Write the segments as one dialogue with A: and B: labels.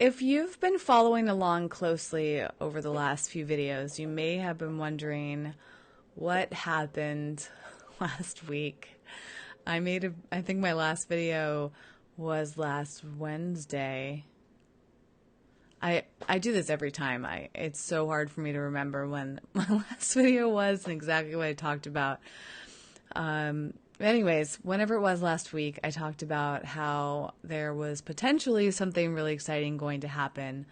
A: If you've been following along closely over the last few videos, you may have been wondering what happened last week. I think my last video was last Wednesday. I do this every time. It's so hard for me to remember when my last video was and exactly what I talked about. Anyways, whenever it was last week, I talked about how there was potentially something really exciting going to happen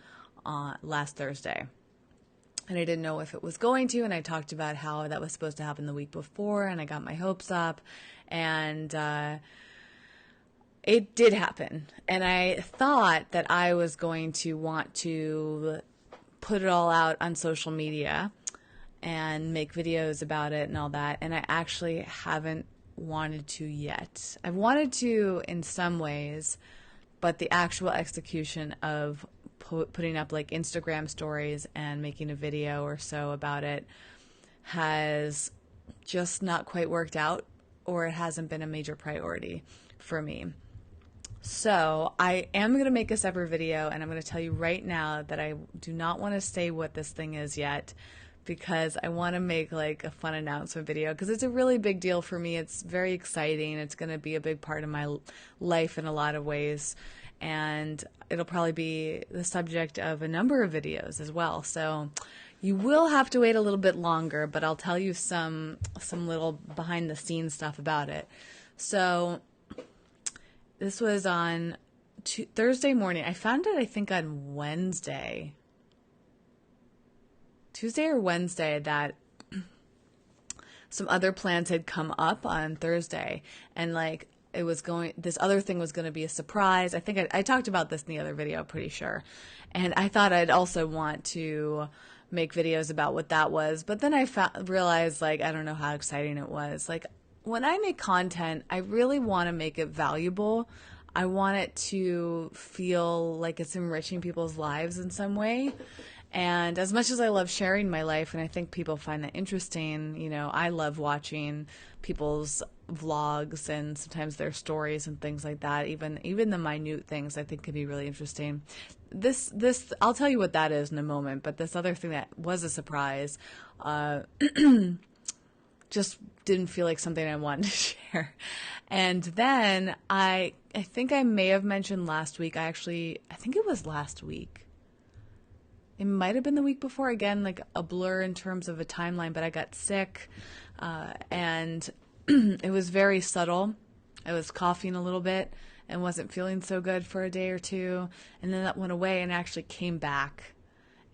A: last Thursday. And I didn't know if it was going to, and I talked about how that was supposed to happen the week before, and I got my hopes up, and it did happen. And I thought that I was going to want to put it all out on social media and make videos about it and all that, and I actually haven't wanted to yet. I've wanted to in some ways, but the actual execution of putting up like Instagram stories and making a video or so about it has just not quite worked out, or it hasn't been a major priority for me. So I am going to make a separate video, and I'm going to tell you right now that I do not want to say what this thing is yet, because I want to make like a fun announcement video, because it's a really big deal for me. It's very exciting. It's going to be a big part of my life in a lot of ways, and it'll probably be the subject of a number of videos as well. So you will have to wait a little bit longer, but I'll tell you some little behind the scenes stuff about it. So this was on Thursday morning. I found it, I think, on Tuesday or Wednesday, that some other plans had come up on Thursday, and like this other thing was going to be a surprise. I think I talked about this in the other video, pretty sure. And I thought I'd also want to make videos about what that was. But then I realized, like, I don't know how exciting it was. Like, when I make content, I really want to make it valuable. I want it to feel like it's enriching people's lives in some way. And as much as I love sharing my life, and I think people find that interesting, you know, I love watching people's vlogs and sometimes their stories and things like that. Even the minute things I think can be really interesting. This I'll tell you what that is in a moment. But this other thing that was a surprise, just didn't feel like something I wanted to share. And then I think I may have mentioned last week. I think it was last week. It might have been the week before, again, like a blur in terms of a timeline, but I got sick, and it was very subtle. I was coughing a little bit and wasn't feeling so good for a day or two, and then that went away and actually came back.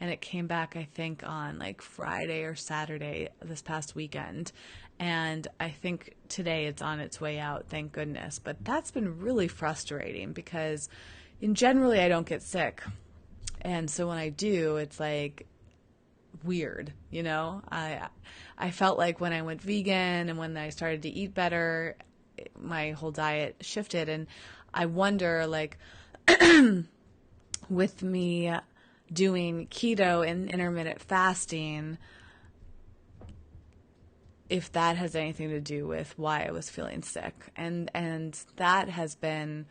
A: And it came back, I think, on like Friday or Saturday this past weekend. And I think today it's on its way out, thank goodness. But that's been really frustrating, because generally I don't get sick. And so when I do, it's like weird, you know? I felt like when I went vegan and when I started to eat better, my whole diet shifted. And I wonder, like, with me doing keto and intermittent fasting, if that has anything to do with why I was feeling sick. And that has been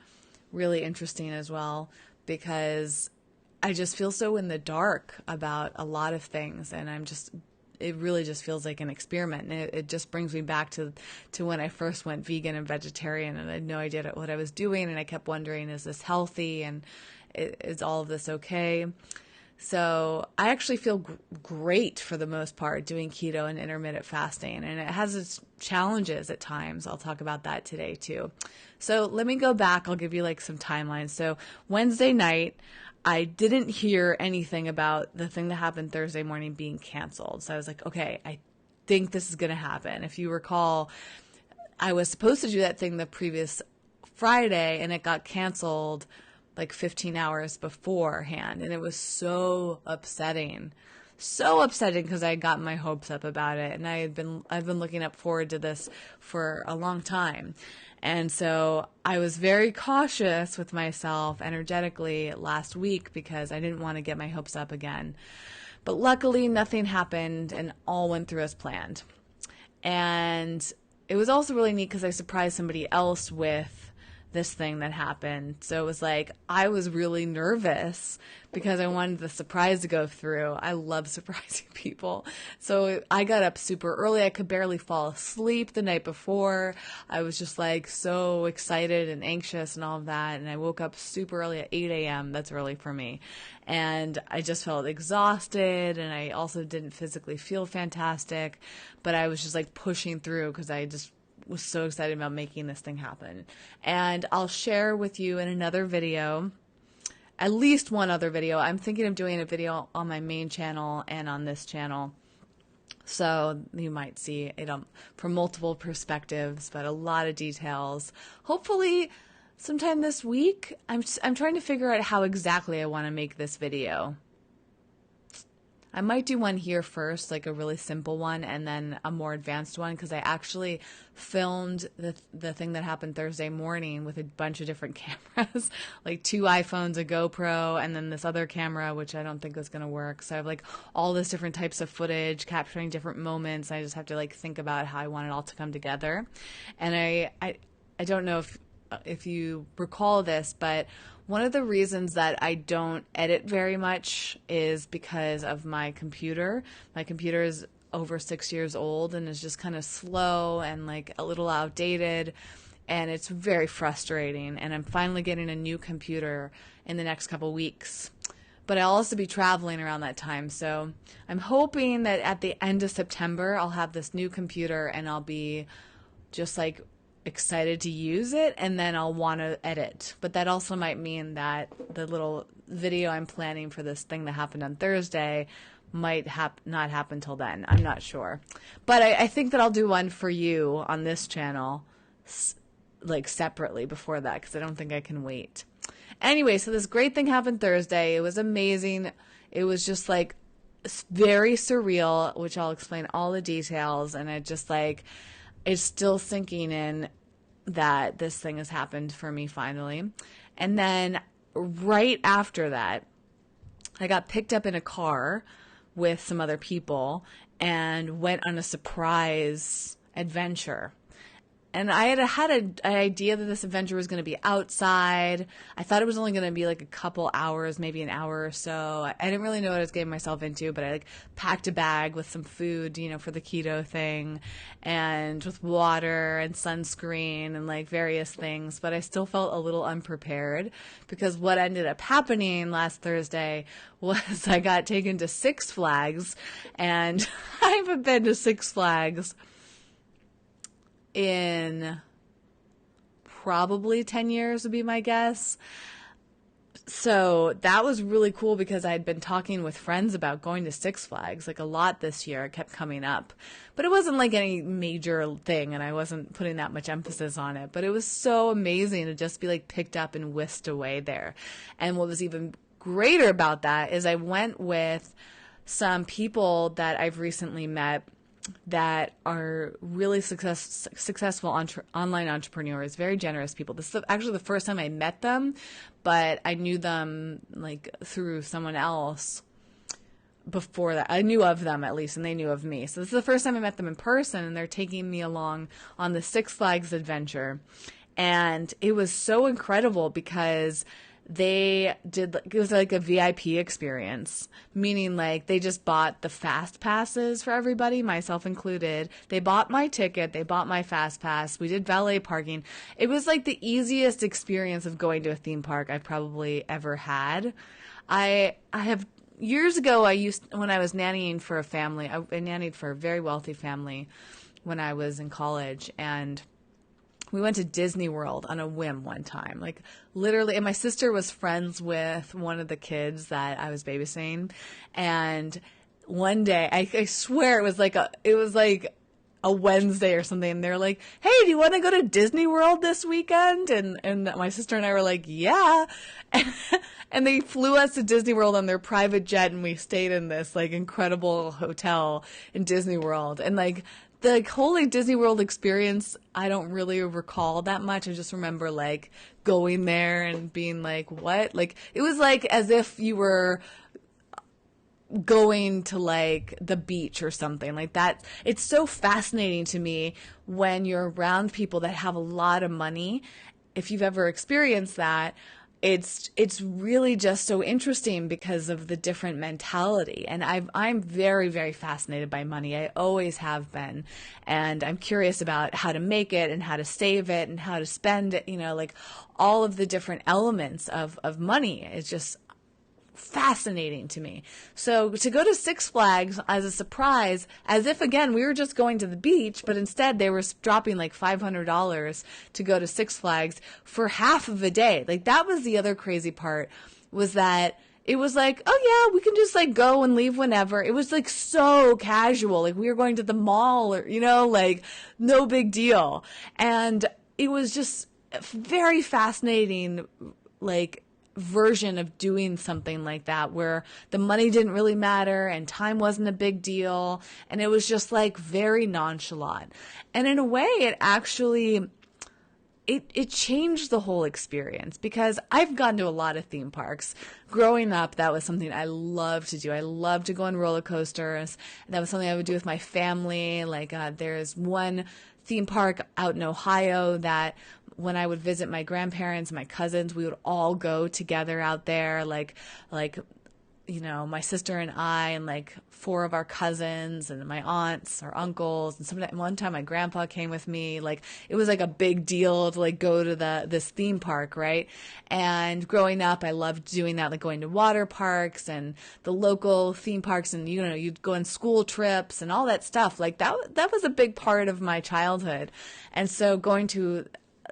A: really interesting as well, because I just feel so in the dark about a lot of things, and it really just feels like an experiment. And it just brings me back to when I first went vegan and vegetarian, and I had no idea what I was doing, and I kept wondering, is this healthy, and is all of this okay? So I actually feel great for the most part doing keto and intermittent fasting, and it has its challenges at times. I'll talk about that today too. So let me go back. I'll give you like some timelines. So Wednesday night, I didn't hear anything about the thing that happened Thursday morning being canceled. So I was like, okay, I think this is going to happen. If you recall, I was supposed to do that thing the previous Friday, and it got canceled like 15 hours beforehand. And it was so upsetting because I had gotten my hopes up about it. And I've been looking forward to this for a long time. And so I was very cautious with myself energetically last week, because I didn't want to get my hopes up again. But luckily nothing happened and all went through as planned. And it was also really neat because I surprised somebody else with this thing that happened. So it was like, I was really nervous because I wanted the surprise to go through. I love surprising people. So I got up super early. I could barely fall asleep the night before. I was just like so excited and anxious and all of that. And I woke up super early at 8 a.m. That's early for me. And I just felt exhausted, and I also didn't physically feel fantastic, but I was just like pushing through because I just was so excited about making this thing happen. And I'll share with you in another video, at least one other video. I'm thinking of doing a video on my main channel and on this channel. So you might see it from multiple perspectives, but a lot of details. Hopefully sometime this week. I'm trying to figure out how exactly I want to make this video. I might do one here first, like a really simple one, and then a more advanced one, because I actually filmed the thing that happened Thursday morning with a bunch of different cameras, like 2 iPhones, a GoPro, and then this other camera, which I don't think is going to work. So I have like all this different types of footage, capturing different moments. I just have to like think about how I want it all to come together. And I don't know if you recall this, but one of the reasons that I don't edit very much is because of my computer. My computer is over 6 years old and is just kind of slow and like a little outdated, and it's very frustrating. And I'm finally getting a new computer in the next couple weeks. But I'll also be traveling around that time. So I'm hoping that at the end of September, I'll have this new computer and I'll be just like excited to use it, and then I'll want to edit. But that also might mean that the little video I'm planning for this thing that happened on Thursday might not happen till then. I'm not sure. But I think that I'll do one for you on this channel like separately before that, because I don't think I can wait. Anyway, so this great thing happened Thursday. It was amazing. It was just like very surreal, which I'll explain all the details. And it just like, it's still sinking in that this thing has happened for me finally. And then right after that, I got picked up in a car with some other people and went on a surprise adventure. And I had an idea that this adventure was going to be outside. I thought it was only going to be like a couple hours, maybe an hour or so. I didn't really know what I was getting myself into, but I like packed a bag with some food, you know, for the keto thing, and with water and sunscreen and like various things. But I still felt a little unprepared, because what ended up happening last Thursday was I got taken to Six Flags, and I haven't been to Six Flags in probably 10 years would be my guess. So that was really cool, because I had been talking with friends about going to Six Flags like a lot this year. It kept coming up, but it wasn't like any major thing, and I wasn't putting that much emphasis on it. But it was so amazing to just be like picked up and whisked away there. And what was even greater about that is I went with some people that I've recently met that are really successful online entrepreneurs, very generous people. This is actually the first time I met them, but I knew them like through someone else before that. I knew of them at least, and they knew of me. So this is the first time I met them in person, and they're taking me along on the Six Flags adventure. And it was so incredible because they did, it was like a VIP experience, meaning like they just bought the fast passes for everybody, myself included. They bought my ticket, they bought my fast pass, we did valet parking. It was like the easiest experience of going to a theme park I've probably ever had. I have years ago, when I was nannying for a family, I nannied for a very wealthy family when I was in college, and we went to Disney World on a whim one time, like literally, and my sister was friends with one of the kids that I was babysitting. And one day, I swear it was like a Wednesday or something. And they're like, "Hey, do you want to go to Disney World this weekend?" And my sister and I were like, "Yeah." And they flew us to Disney World on their private jet, and we stayed in this like incredible hotel in Disney World. And like, the whole like Disney World experience, I don't really recall that much. I just remember like going there and being like, what? Like, it was like as if you were going to like the beach or something like that. It's so fascinating to me when you're around people that have a lot of money if you've ever experienced that, it's really just so interesting because of the different mentality. And I'm very, very fascinated by money. I always have been. And I'm curious about how to make it and how to save it and how to spend it, like all of the different elements of money is just fascinating to me. So to go to Six Flags as a surprise, as if again we were just going to the beach, but instead they were dropping like $500 to go to Six Flags for half of a day. Like that was the other crazy part, was that it was like, oh yeah, we can just like go and leave whenever. It was like so casual, like we were going to the mall or like no big deal. And it was just very fascinating, like version of doing something like that, where the money didn't really matter and time wasn't a big deal, and it was just like very nonchalant. And in a way, it actually it changed the whole experience, because I've gone to a lot of theme parks. Growing up, that was something I loved to do. I loved to go on roller coasters. That was something I would do with my family. Like there's one theme park out in Ohio that when I would visit my grandparents, my cousins, we would all go together out there, like my sister and I and like 4 of our cousins and my aunts or uncles. And one time my grandpa came with me. Like it was like a big deal to like go to this theme park, right? And growing up, I loved doing that, like going to water parks and the local theme parks, and you'd go on school trips and all that stuff. Like that was a big part of my childhood. And so going to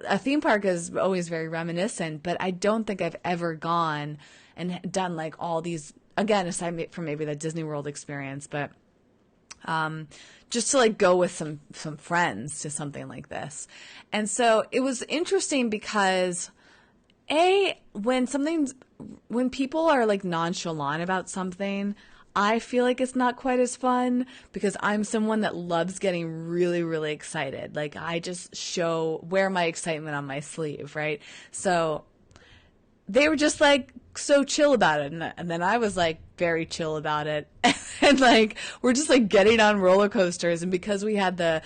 A: a theme park is always very reminiscent, but I don't think I've ever gone and done like all these, again, aside from maybe the Disney World experience, but just to like go with some friends to something like this. And so it was interesting because when people are like nonchalant about something, I feel like it's not quite as fun, because I'm someone that loves getting really, really excited. Like I just wear my excitement on my sleeve, right? So they were just like so chill about it. And then I was like very chill about it. And like, we're just like getting on roller coasters. And because we had the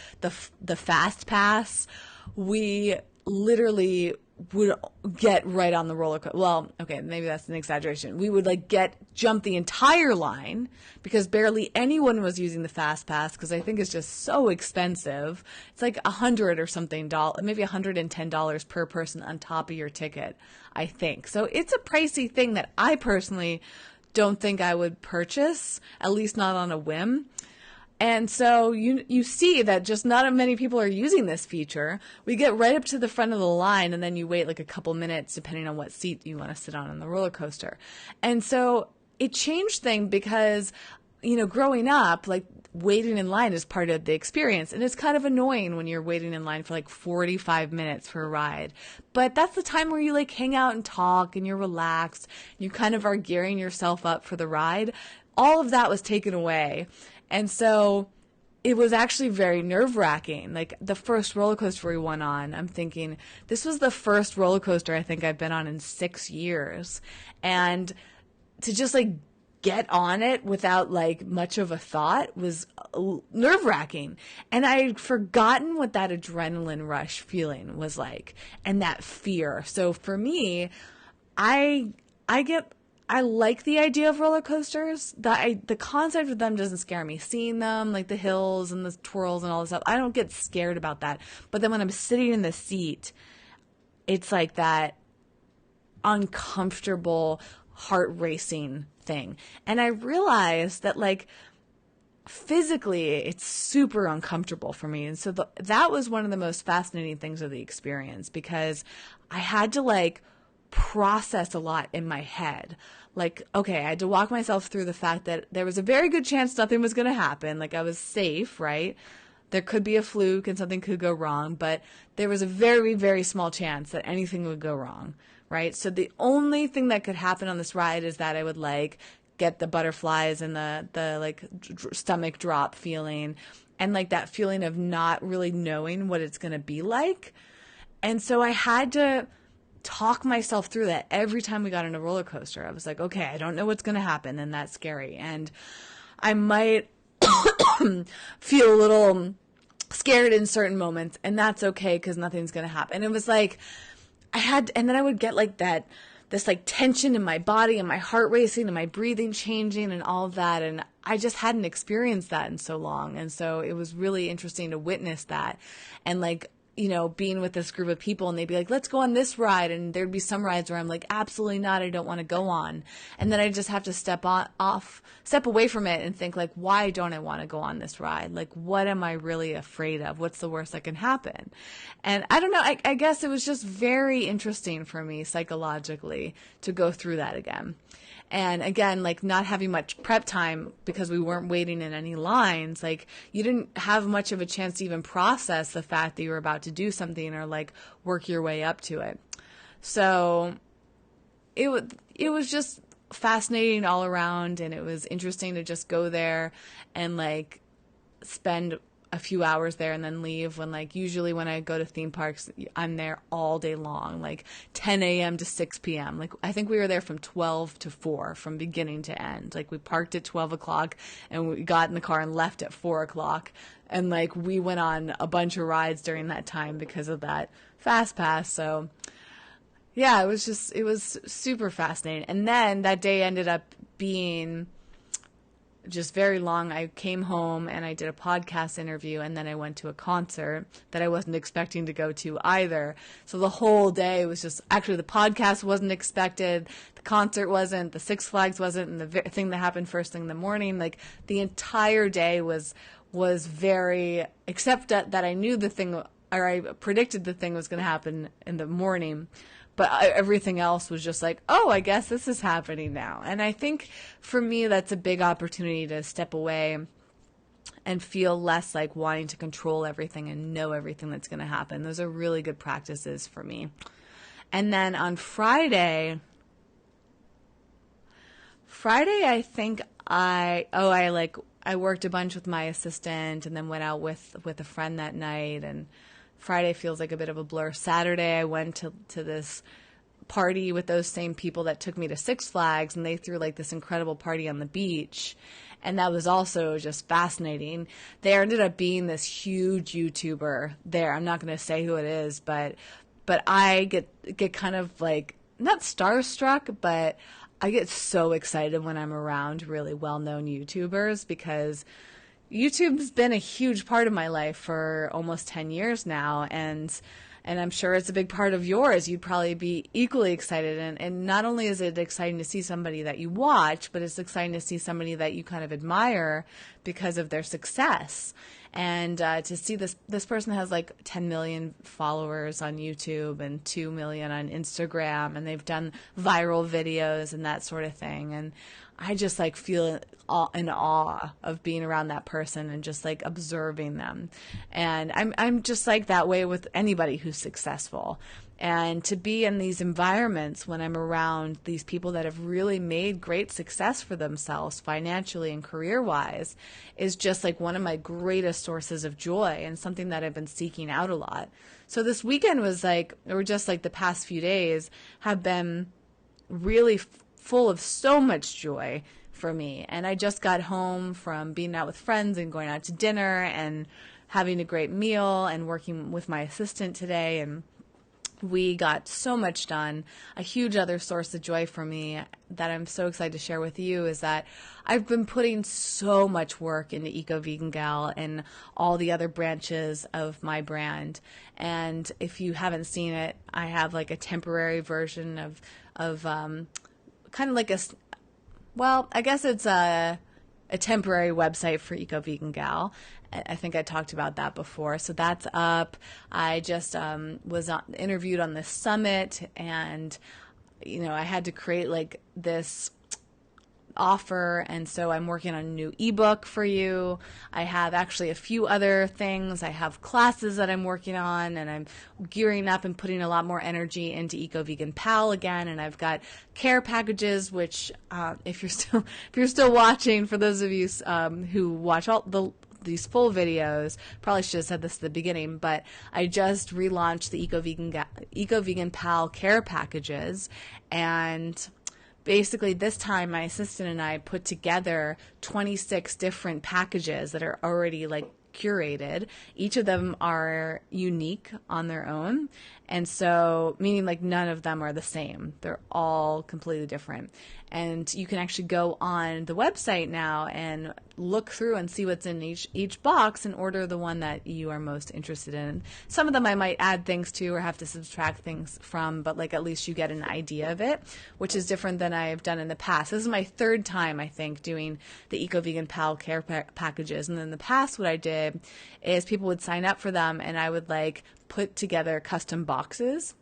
A: fast pass, we literally would get right on the roller coaster. Well, okay, maybe that's an exaggeration. We would like jump the entire line, because barely anyone was using the fast pass, because I think it's just so expensive. It's like $100 or something, maybe $110 per person on top of your ticket, I think. So it's a pricey thing that I personally don't think I would purchase, at least not on a whim. And so you see that just not many people are using this feature. We get right up to the front of the line, and then you wait like a couple minutes depending on what seat you want to sit on the roller coaster. And so it changed things, because, growing up, like waiting in line is part of the experience. And it's kind of annoying when you're waiting in line for like 45 minutes for a ride. But that's the time where you like hang out and talk and you're relaxed. You kind of are gearing yourself up for the ride. All of that was taken away. And so it was actually very nerve-wracking. Like the first roller coaster we went on, I'm thinking, this was the first roller coaster I think I've been on in 6 years. And to just like get on it without like much of a thought was nerve-wracking. And I'd forgotten what that adrenaline rush feeling was like, and that fear. So for me, I like the idea of roller coasters. The concept of them doesn't scare me. Seeing them, like the hills and the twirls and all this stuff, I don't get scared about that. But then when I'm sitting in the seat, it's like that uncomfortable, heart racing thing. And I realized that like physically it's super uncomfortable for me. And so that was one of the most fascinating things of the experience, because I had to like process a lot in my head. Like, okay, I had to walk myself through the fact that there was a very good chance nothing was going to happen. Like I was safe, right? There could be a fluke and something could go wrong, but there was a very, very small chance that anything would go wrong, right? So the only thing that could happen on this ride is that I would like get the butterflies and the like stomach drop feeling, and like that feeling of not really knowing what it's going to be like. And so I had to talk myself through that every time we got on a roller coaster. I was like, okay, I don't know what's going to happen, and that's scary. And I might feel a little scared in certain moments, and that's okay because nothing's going to happen. It was like, and then I would get like this like tension in my body and my heart racing and my breathing changing and all of that. And I just hadn't experienced that in so long. And so it was really interesting to witness that. And like, you know, being with this group of people, and they'd be like, let's go on this ride. And there'd be some rides where I'm like, absolutely not. I don't want to go on. And then I just have to step away from it and think like, why don't I want to go on this ride? Like, what am I really afraid of? What's the worst that can happen? And I don't know. I guess it was just very interesting for me psychologically to go through that again. And again, like not having much prep time because we weren't waiting in any lines, like you didn't have much of a chance to even process the fact that you were about to do something or like work your way up to it. So it was just fascinating all around, and it was interesting to just go there and like spend a few hours there and then leave. When like usually when I go to theme parks, I'm there all day long, like 10 a.m. to 6 p.m. Like I think we were there from 12 to 4 from beginning to end. Like we parked at 12 o'clock and we got in the car and left at 4 o'clock. And like we went on a bunch of rides during that time because of that fast pass. So yeah, it was super fascinating. And then that day ended up being just very long. I came home and I did a podcast interview, and then I went to a concert that I wasn't expecting to go to either. So the whole day was just, actually the podcast wasn't expected, the concert wasn't, the Six Flags wasn't, and the thing that happened first thing in the morning, like the entire day was very, except that I knew the thing, or I predicted the thing was going to happen in the morning. But everything else was just like, oh, I guess this is happening now. And I think for me, that's a big opportunity to step away and feel less like wanting to control everything and know everything that's going to happen. Those are really good practices for me. And then on Friday, I think I worked a bunch with my assistant and then went out with a friend that night, and Friday feels like a bit of a blur. Saturday, I went to this party with those same people that took me to Six Flags, and they threw like this incredible party on the beach. And that was also just fascinating. There ended up being this huge YouTuber there. I'm not going to say who it is, but I get kind of like, not starstruck, but I get so excited when I'm around really well-known YouTubers, because YouTube's been a huge part of my life for almost 10 years now, and I'm sure it's a big part of yours. You'd probably be equally excited, and not only is it exciting to see somebody that you watch, but it's exciting to see somebody that you kind of admire because of their success. And to see this person has like 10 million followers on YouTube and 2 million on Instagram, and they've done viral videos and that sort of thing. And I just like feel in awe of being around that person and just like observing them. And I'm just like that way with anybody who's successful. And to be in these environments when I'm around these people that have really made great success for themselves financially and career-wise is just like one of my greatest sources of joy, and something that I've been seeking out a lot. So this weekend was like, or just like the past few days have been really full of so much joy for me. And I just got home from being out with friends and going out to dinner and having a great meal and working with my assistant today, and we got so much done. A huge other source of joy for me that I'm so excited to share with you is that I've been putting so much work into Eco Vegan Gal and all the other branches of my brand. And if you haven't seen it, I have like a temporary version of kind of like I guess it's a temporary website for Eco Vegan Gal. I think I talked about that before. So that's up. I just was interviewed on this summit, and I had to create like this offer, and so I'm working on a new ebook for you. I have actually a few other things. I have classes that I'm working on, and I'm gearing up and putting a lot more energy into Eco Vegan Pal again. And I've got care packages, which if you're still watching, for those of you who watch these full videos, probably should have said this at the beginning, but I just relaunched the Eco Vegan Pal care packages, and basically this time my assistant and I put together 26 different packages that are already like curated. Each of them are unique on their own. And so, meaning like none of them are the same. They're all completely different. And you can actually go on the website now and look through and see what's in each box and order the one that you are most interested in. Some of them I might add things to or have to subtract things from, but like at least you get an idea of it, which is different than I've done in the past. This is my third time, I think, doing the Eco Vegan Pal care packages. And in the past, what I did is people would sign up for them and I would like put together custom boxes,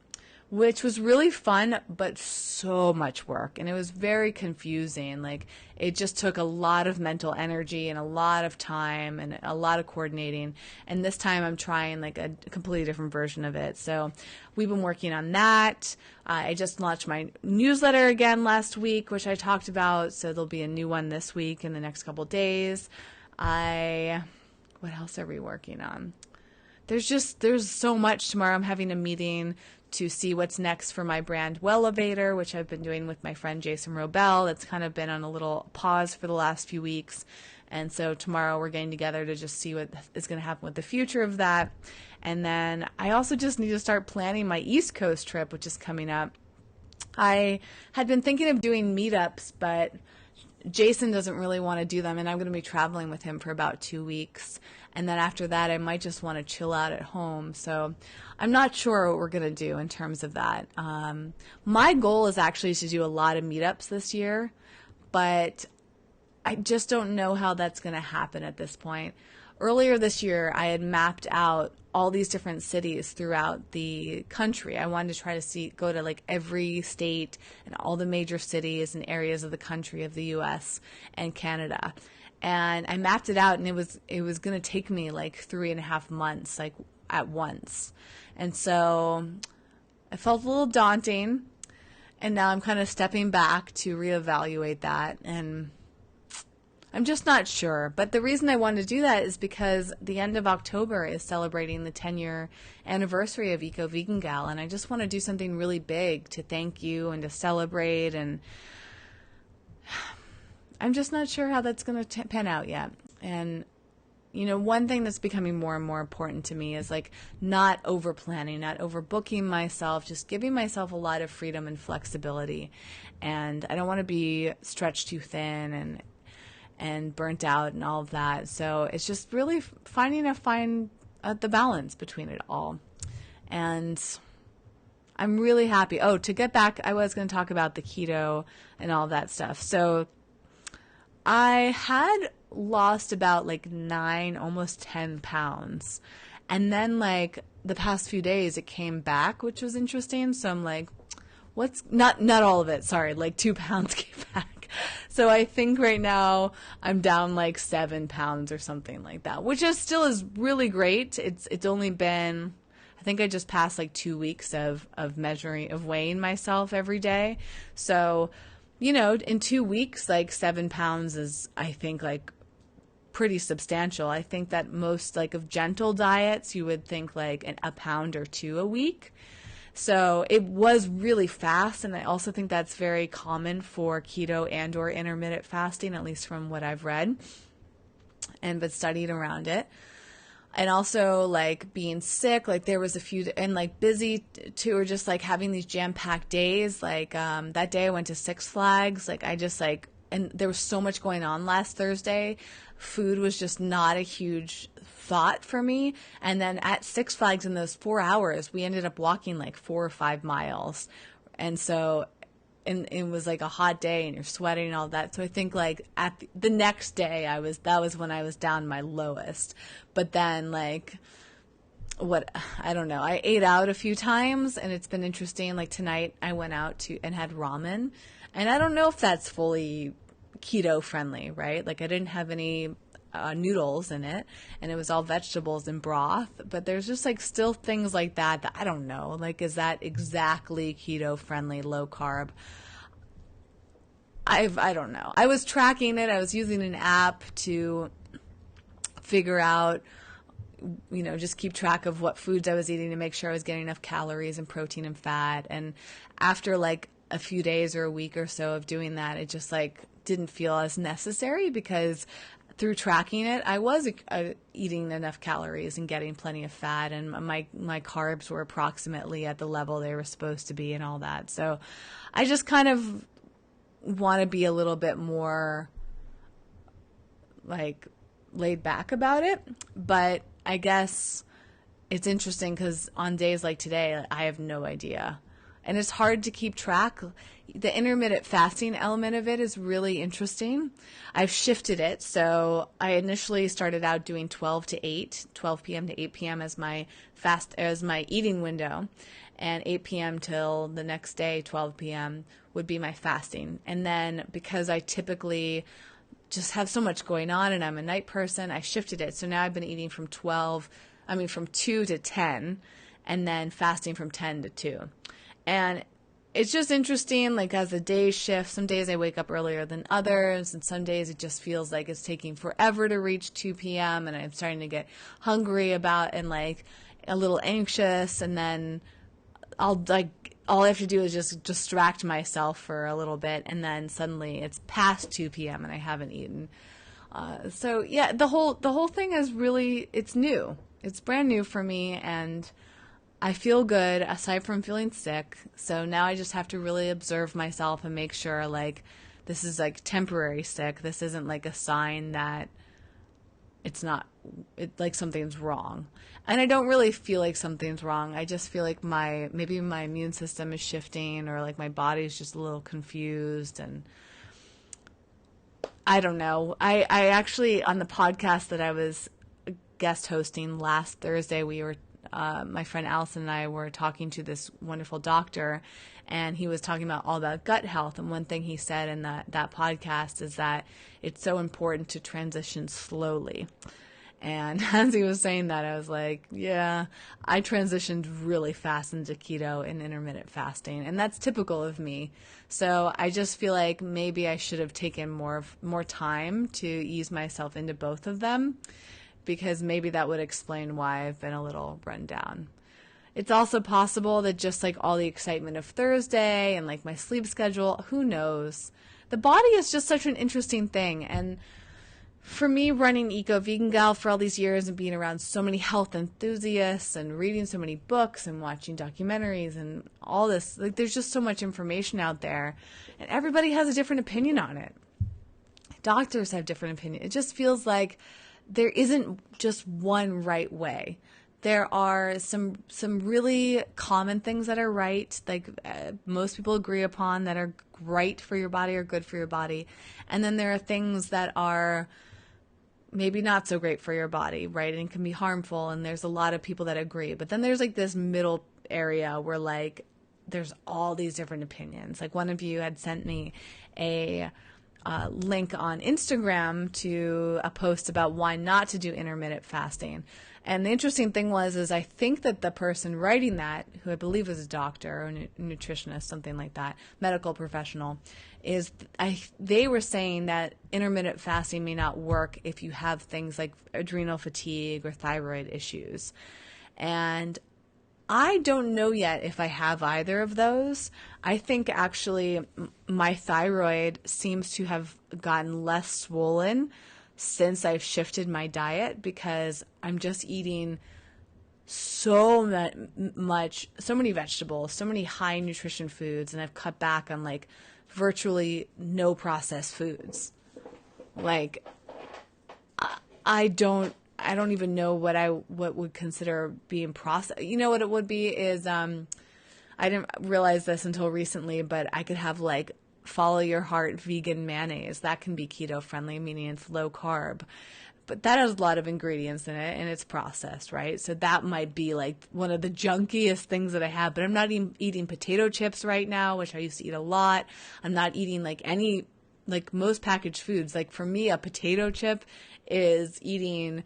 A: which was really fun, but so much work. And it was very confusing. Like, it just took a lot of mental energy and a lot of time and a lot of coordinating. And this time I'm trying like a completely different version of it. So we've been working on that. I just launched my newsletter again last week, which I talked about. So there'll be a new one this week in the next couple days. What else are we working on? There's so much. Tomorrow I'm having a meeting to see what's next for my brand Wellevator, which I've been doing with my friend Jason Robel. That's kind of been on a little pause for the last few weeks. And so tomorrow we're getting together to just see what is going to happen with the future of that. And then I also just need to start planning my East Coast trip, which is coming up. I had been thinking of doing meetups, but Jason doesn't really want to do them, and I'm going to be traveling with him for about 2 weeks. And then after that, I might just want to chill out at home. So I'm not sure what we're going to do in terms of that. My goal is actually to do a lot of meetups this year, but I just don't know how that's going to happen at this point. Earlier this year, I had mapped out all these different cities throughout the country. I wanted to try to go to like every state and all the major cities and areas of the country of the US and Canada. And I mapped it out, and it was going to take me like 3.5 months, like at once. And so it felt a little daunting. And now I'm kind of stepping back to reevaluate that. And I'm just not sure. But the reason I wanted to do that is because the end of October is celebrating the 10-year anniversary of Eco Vegan Gal. And I just want to do something really big to thank you and to celebrate. And I'm just not sure how that's going to pan out yet. And, you know, one thing that's becoming more and more important to me is like not over planning, not overbooking myself, just giving myself a lot of freedom and flexibility. And I don't want to be stretched too thin and burnt out and all of that. So it's just really finding the balance between it all. And I'm really happy. Oh, to get back, I was going to talk about the keto and all that stuff. So I had lost about like 9, almost 10 pounds. And then like the past few days it came back, which was interesting. So I'm like, not all of it. Sorry. Like 2 pounds came back. So I think right now I'm down like 7 pounds or something like that, which is really great. It's only been, I think I just passed like 2 weeks of weighing myself every day. So, you know, in 2 weeks, like 7 pounds is, I think, like pretty substantial. I think that most like of gentle diets, you would think like a pound or 2 a week. So it was really fast. And I also think that's very common for keto and or intermittent fasting, at least from what I've read and been studied around it. And also like being sick, like there was a few, and like busy too, or just like having these jam-packed days. Like that day I went to Six Flags, like I just like, and there was so much going on last Thursday. Food was just not a huge thought for me. And then at Six Flags in those 4 hours, we ended up walking like 4 or 5 miles. And so, and it was like a hot day and you're sweating and all that. So I think like at the next day that was when I was down my lowest. But then like I don't know. I ate out a few times and it's been interesting. Like tonight I went out and had ramen, and I don't know if that's fully keto friendly, right? Like I didn't have any noodles in it, and it was all vegetables and broth, but there's just like still things like that I don't know, like is that exactly keto friendly, low carb? I don't know. I was tracking it. I was using an app to figure out, you know, just keep track of what foods I was eating to make sure I was getting enough calories and protein and fat. And after like a few days or a week or so of doing that, it just like didn't feel as necessary because through tracking it, I was eating enough calories and getting plenty of fat, and my carbs were approximately at the level they were supposed to be and all that. So I just kind of want to be a little bit more like laid back about it. But I guess it's interesting because on days like today, I have no idea. And it's hard to keep track. The intermittent fasting element of it is really interesting. I've shifted it. So I initially started out doing 12 p.m. to 8 p.m. as my eating window, and 8 p.m. till the next day, 12 p.m. would be my fasting. And then because I typically just have so much going on and I'm a night person, I shifted it. So now I've been eating from 2 to 10, and then fasting from 10 to 2. And it's just interesting, like as the days shift, some days I wake up earlier than others, and some days it just feels like it's taking forever to reach 2 p.m. and I'm starting to get hungry and like a little anxious, and then all I have to do is just distract myself for a little bit, and then suddenly it's past 2 p.m. and I haven't eaten. So yeah, the whole thing is really, it's new. It's brand new for me, and I feel good aside from feeling sick. So now I just have to really observe myself and make sure like this is like temporary sick. This isn't like a sign that like something's wrong. And I don't really feel like something's wrong. I just feel like maybe my immune system is shifting, or like my body's just a little confused, and I don't know. I actually, on the podcast that I was guest hosting last Thursday, my friend Allison and I were talking to this wonderful doctor, and he was talking about all about gut health. And one thing he said in that podcast is that it's so important to transition slowly. And as he was saying that, I was like, yeah, I transitioned really fast into keto and intermittent fasting, and that's typical of me. So I just feel like maybe I should have taken more time to ease myself into both of them, because maybe that would explain why I've been a little run down. It's also possible that just like all the excitement of Thursday and like my sleep schedule, who knows? The body is just such an interesting thing. And for me, running Eco Vegan Gal for all these years and being around so many health enthusiasts and reading so many books and watching documentaries and all this, like there's just so much information out there, and everybody has a different opinion on it. Doctors have different opinions. It just feels like there isn't just one right way. There are some really common things that are right, like most people agree upon, that are right for your body or good for your body. And then there are things that are maybe not so great for your body, right? And can be harmful. And there's a lot of people that agree. But then there's like this middle area where like there's all these different opinions. Like one of you had sent me a link on Instagram to a post about why not to do intermittent fasting. And the interesting thing is I think that the person writing that, who I believe is a doctor or a nutritionist, something like that, medical professional, they were saying that intermittent fasting may not work if you have things like adrenal fatigue or thyroid issues. And I don't know yet if I have either of those. I think actually my thyroid seems to have gotten less swollen since I've shifted my diet, because I'm just eating so many vegetables, so many high nutrition foods, and I've cut back on like virtually no processed foods. Like I don't even know what would consider being processed. You know what it would be is I didn't realize this until recently, but I could have like Follow Your Heart vegan mayonnaise. That can be keto friendly, meaning it's low carb. But that has a lot of ingredients in it, and it's processed, right? So that might be like one of the junkiest things that I have. But I'm not even eating potato chips right now, which I used to eat a lot. I'm not eating like most packaged foods. Like for me, a potato chip is eating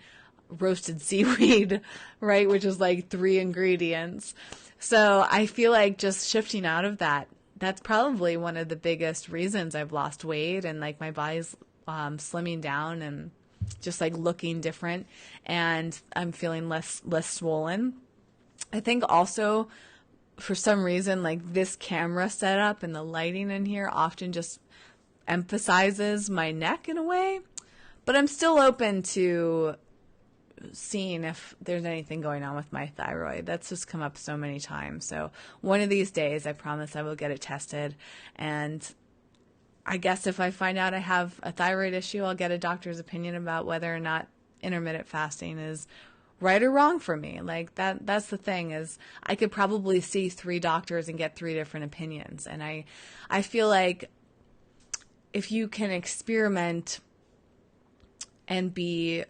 A: roasted seaweed, right? Which is like 3 ingredients. So I feel like just shifting out of that, that's probably one of the biggest reasons I've lost weight, and like my body's slimming down and just like looking different, and I'm feeling less swollen. I think also for some reason, like this camera setup and the lighting in here often just emphasizes my neck in a way. But I'm still open to seeing if there's anything going on with my thyroid. That's just come up so many times. So one of these days, I promise I will get it tested. And I guess if I find out I have a thyroid issue, I'll get a doctor's opinion about whether or not intermittent fasting is right or wrong for me. Like that's the thing, is I could probably see 3 doctors and get 3 different opinions. And I feel like if you can experiment and be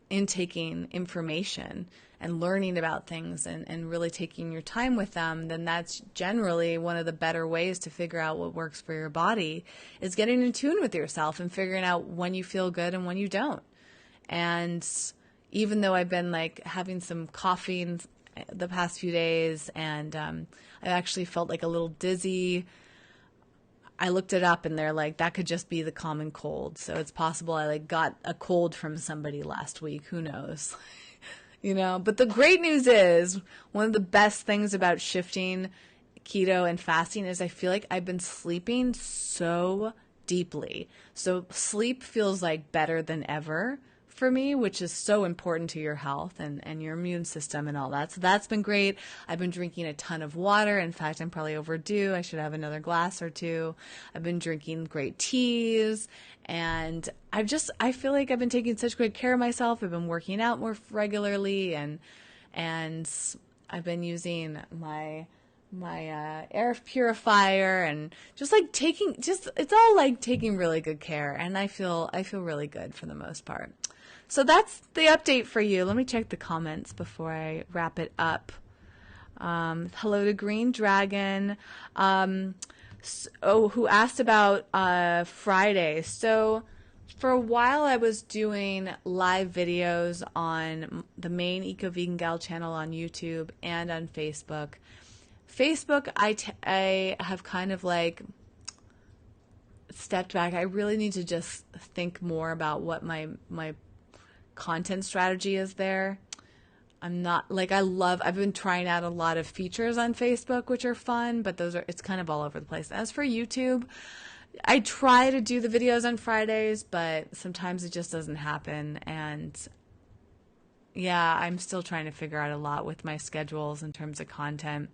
A: intaking information and learning about things and really taking your time with them, then that's generally one of the better ways to figure out what works for your body, is getting in tune with yourself and figuring out when you feel good and when you don't. And even though I've been like having some coffee the past few days, and I actually felt like a little dizzy, I looked it up and they're like, that could just be the common cold. So it's possible I like got a cold from somebody last week. Who knows? You know, but the great news is, one of the best things about shifting keto and fasting is I feel like I've been sleeping so deeply. So sleep feels like better than ever for me, which is so important to your health and your immune system and all that. So that's been great. I've been drinking a ton of water. In fact, I'm probably overdue. I should have another glass or 2. I've been drinking great teas, and I feel like I've been taking such good care of myself. I've been working out more regularly, and I've been using my air purifier, and just like it's all like taking really good care, and I feel really good for the most part. So that's the update for you. Let me check the comments before I wrap it up. Hello to Green Dragon, who asked about Friday. So for a while I was doing live videos on the main Eco Vegan Gal channel on YouTube and on Facebook. Facebook, I have kind of like stepped back. I really need to just think more about what my content strategy is there. I'm not like, I've been trying out a lot of features on Facebook, which are fun, but it's kind of all over the place. As for YouTube, I try to do the videos on Fridays, but sometimes it just doesn't happen. And yeah, I'm still trying to figure out a lot with my schedules in terms of content.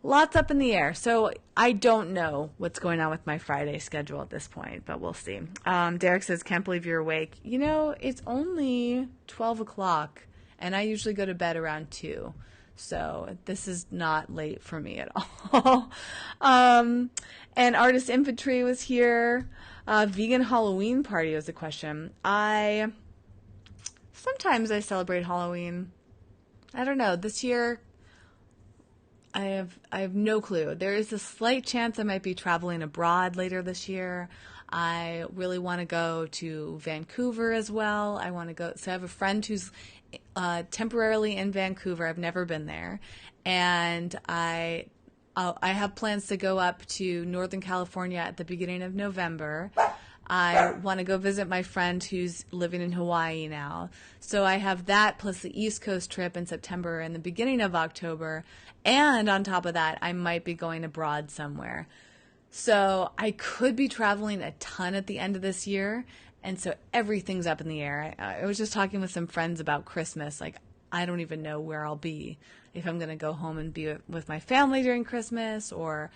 A: Lots up in the air. So I don't know what's going on with my Friday schedule at this point, but we'll see. Derek says, can't believe you're awake. You know, it's only 12 o'clock, and I usually go to bed around 2. So this is not late for me at all. And Artist Infantry was here. Vegan Halloween party was a question. Sometimes I celebrate Halloween. I don't know. This year, I have no clue. There is a slight chance I might be traveling abroad later this year. I really want to go to Vancouver as well. I want to go. So I have a friend who's temporarily in Vancouver. I've never been there, and I have plans to go up to Northern California at the beginning of November. I want to go visit my friend who's living in Hawaii now. So I have that plus the East Coast trip in September and the beginning of October. And on top of that, I might be going abroad somewhere. So I could be traveling a ton at the end of this year. And so everything's up in the air. I was just talking with some friends about Christmas. Like, I don't even know where I'll be. If I'm going to go home and be with my family during Christmas, or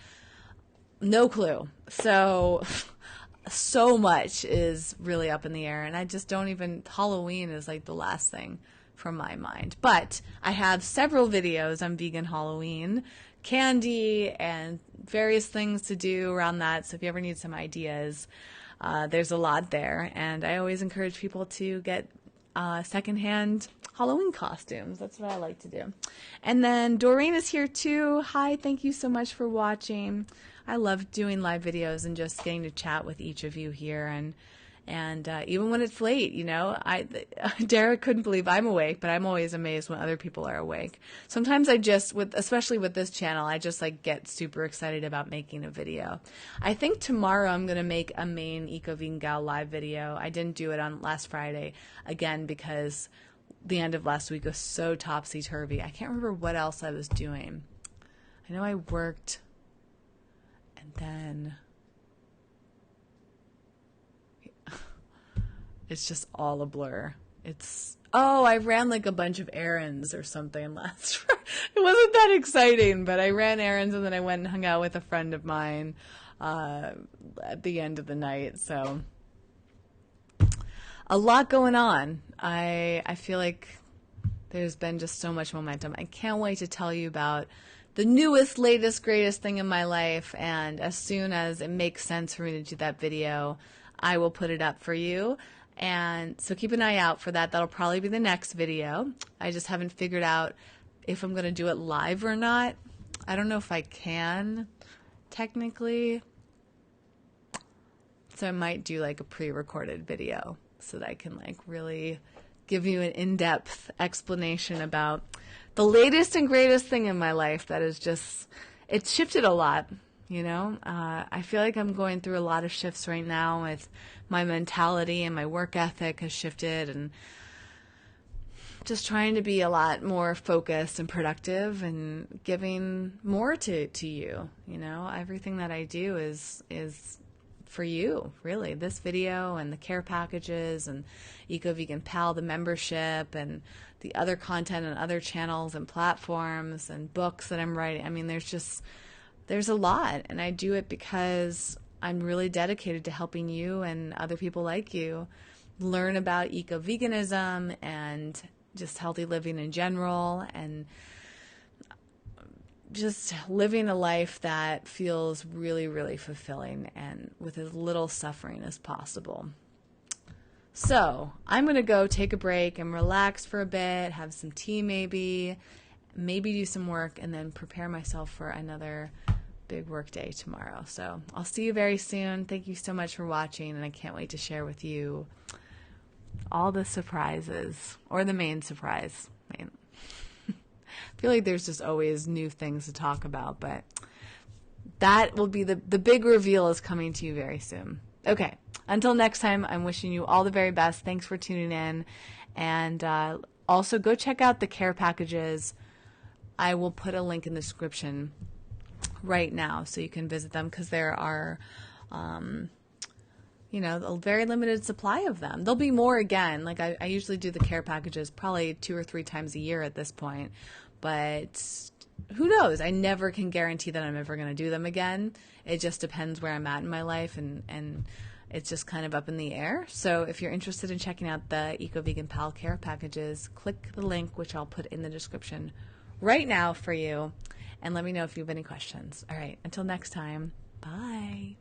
A: no clue. So much is really up in the air, and I just don't even, Halloween is like the last thing from my mind. But I have several videos on vegan Halloween, candy, and various things to do around that. So if you ever need some ideas, there's a lot there. And I always encourage people to get secondhand Halloween costumes. That's what I like to do. And then Doreen is here too. Hi, thank you so much for watching. I love doing live videos and just getting to chat with each of you here, and even when it's late, you know, Derek couldn't believe I'm awake, but I'm always amazed when other people are awake. Sometimes especially with this channel, I just like get super excited about making a video. I think tomorrow I'm going to make a main Eco Vegan Gal live video. I didn't do it on last Friday, again, because the end of last week was so topsy-turvy. I can't remember what else I was doing. I know I worked, and then It's just all a blur. I ran like a bunch of errands or something last. It wasn't that exciting, but I ran errands and then I went and hung out with a friend of mine at the end of the night. So a lot going on. I feel like there's been just so much momentum. I can't wait to tell you about the newest, latest, greatest thing in my life. And as soon as it makes sense for me to do that video, I will put it up for you. And so keep an eye out for that. That'll probably be the next video. I just haven't figured out if I'm going to do it live or not. I don't know if I can, technically. So I might do like a pre-recorded video so that I can like really give you an in-depth explanation about the latest and greatest thing in my life that is just, it's shifted a lot, you know? I feel like I'm going through a lot of shifts right now with my mentality, and my work ethic has shifted, and just trying to be a lot more focused and productive and giving more to you, you know? Everything that I do is for you, really. This video and the care packages and Eco Vegan Pal, the membership, and the other content and other channels and platforms and books that I'm writing. I mean, there's a lot, and I do it because I'm really dedicated to helping you and other people like you learn about eco-veganism and just healthy living in general, and just living a life that feels really, really fulfilling and with as little suffering as possible. So I'm going to go take a break and relax for a bit, have some tea maybe do some work, and then prepare myself for another big work day tomorrow. So I'll see you very soon. Thank you so much for watching, and I can't wait to share with you all the surprises, or the main surprise. I feel like there's just always new things to talk about, but that will be the big reveal is coming to you very soon. Okay, until next time, I'm wishing you all the very best. Thanks for tuning in, and also go check out the care packages. I will put a link in the description right now so you can visit them, because there are a very limited supply of them. There'll be more again. Like I usually do the care packages probably 2 or 3 times a year at this point, but who knows? I never can guarantee that I'm ever going to do them again. It just depends where I'm at in my life, and it's just kind of up in the air. So if you're interested in checking out the Eco Vegan Pal care packages, click the link, which I'll put in the description right now for you, and let me know if you have any questions. All right, until next time, bye.